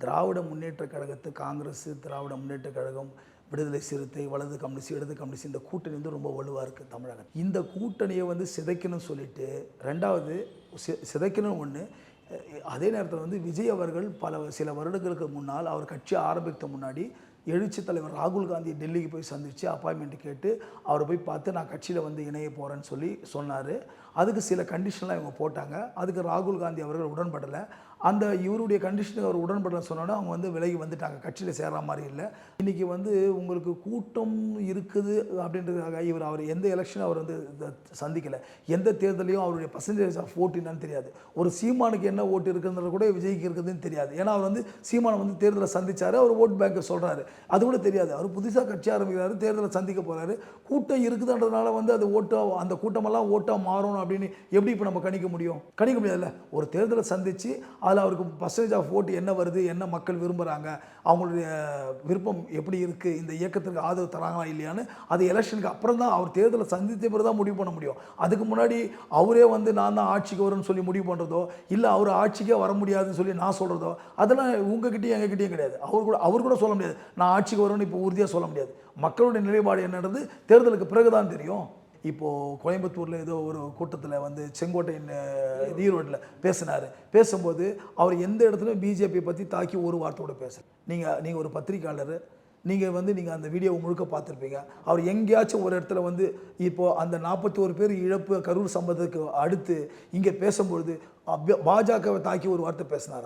திராவிட முன்னேற்றக் கழகத்து காங்கிரஸ், திராவிட முன்னேற்றக் கழகம், விடுதலை சிறுத்தை, வலது கம்யூனிஸ்ட், இடது கம்யூனிஸ்ட் இந்த கூட்டணி வந்து ரொம்ப வலுவாக இருக்குது தமிழகம். இந்த கூட்டணியை வந்து சிதைக்கணும்னு சொல்லிட்டு, ரெண்டாவது சிதைக்கணும் ஒன்று, அதே நேரத்தில் வந்து விஜய் அவர்கள் சில வருடங்களுக்கு முன்னால் அவர் கட்சி ஆரம்பித்த முன்னாடி எழுச்சி தலைவர் ராகுல் காந்தி டெல்லிக்கு போய் சந்தித்து அப்பாயின்மெண்ட் கேட்டு அவரை போய் பார்த்து நான் கட்சியில் வந்து இணைய போகிறேன்னு சொல்லி சொன்னார். அதுக்கு சில கண்டிஷன்லாம் இவங்க போட்டாங்க. அதுக்கு ராகுல் காந்தி அவர்கள் உடன்படலை. அந்த இவருடைய கண்டிஷனுக்கு அவர் உடன்படலை சொன்னோன்னா அவங்க வந்து விலகி வந்துட்டாங்க, கட்சியில் சேர்ற மாதிரி இல்லை. இன்றைக்கி வந்து உங்களுக்கு கூட்டம் இருக்குது அப்படின்றதுக்காக அவர் எந்த எலெக்ஷனும் அவர் வந்து சந்திக்கலை. எந்த தேர்தலையும் அவருடைய பர்சன்டேஜ் ஆஃப் ஓட்டு என்னன்னு தெரியாது. ஒரு சீமானுக்கு என்ன ஓட்டு இருக்குன்றது கூட விஜய்க்கு இருக்குதுன்னு தெரியாது. ஏன்னா அவர் வந்து சீமானை வந்து தேர்தலை சந்தித்தார், அவர் ஓட் பேங்கை சொல்கிறாரு, அது கூட தெரியாது. அவர் புதுசாக கட்சி ஆரம்பிக்கிறாரு, தேர்தலை சந்திக்க போகிறாரு. கூட்டம் இருக்குதுன்றதுனால வந்து அது ஓட்டாக, அந்த கூட்டமெல்லாம் ஓட்டாக மாறணும் அப்படின்னு எப்படி இப்போ நம்ம கணிக்க முடியும்? கணிக்க முடியாதுல்ல. ஒரு தேர்தலை சந்தித்து அதில் அவருக்கு பர்சன்டேஜ் ஆஃப் ஓட்டு என்ன வருது, என்ன மக்கள் விரும்புகிறாங்க, அவங்களுடைய விருப்பம் எப்படி இருக்குது, இந்த இயக்கத்திற்கு ஆதரவு தராங்களா இல்லையான்னு அது எலெக்ஷனுக்கு அப்புறம் தான், அவர் தேர்தலை சந்தித்த பிறகு தான் முடிவு பண்ண முடியும். அதுக்கு முன்னாடி அவரே வந்து நான் தான் ஆட்சிக்கு வரும்னு சொல்லி முடிவு பண்ணுறதோ, இல்லை அவர் ஆட்சிக்கே வர முடியாதுன்னு சொல்லி நான் சொல்கிறதோ, அதெல்லாம் உங்ககிட்டயும் எங்ககிட்டயும் கிடையாது. அவர் கூட சொல்ல முடியாது நான் ஆட்சிக்கு வரும்னு இப்போ உறுதியாக சொல்ல முடியாது. மக்களுடைய நிலைப்பாடு என்னன்றது தேர்தலுக்கு பிறகுதான் தெரியும். இப்போது கோயம்புத்தூரில் ஏதோ ஒரு கூட்டத்தில் வந்து செங்கோட்டையின் ஈரோட்டில் பேசும்போது அவர் எந்த இடத்துலையும் பிஜேபி பற்றி தாக்கி ஒரு வார்த்தையோட நீங்கள் ஒரு பத்திரிக்கையாளர், நீங்கள் அந்த வீடியோவை முழுக்க பார்த்துருப்பீங்க. அவர் எங்கேயாச்சும் ஒரு இடத்துல வந்து இப்போது அந்த 41 பேர் இழப்பு கரூர் சம்பவத்துக்கு அடுத்து இங்கே பேசும்பொழுது பாஜகவை தாக்கி ஒரு வார்த்தை பேசினாரா?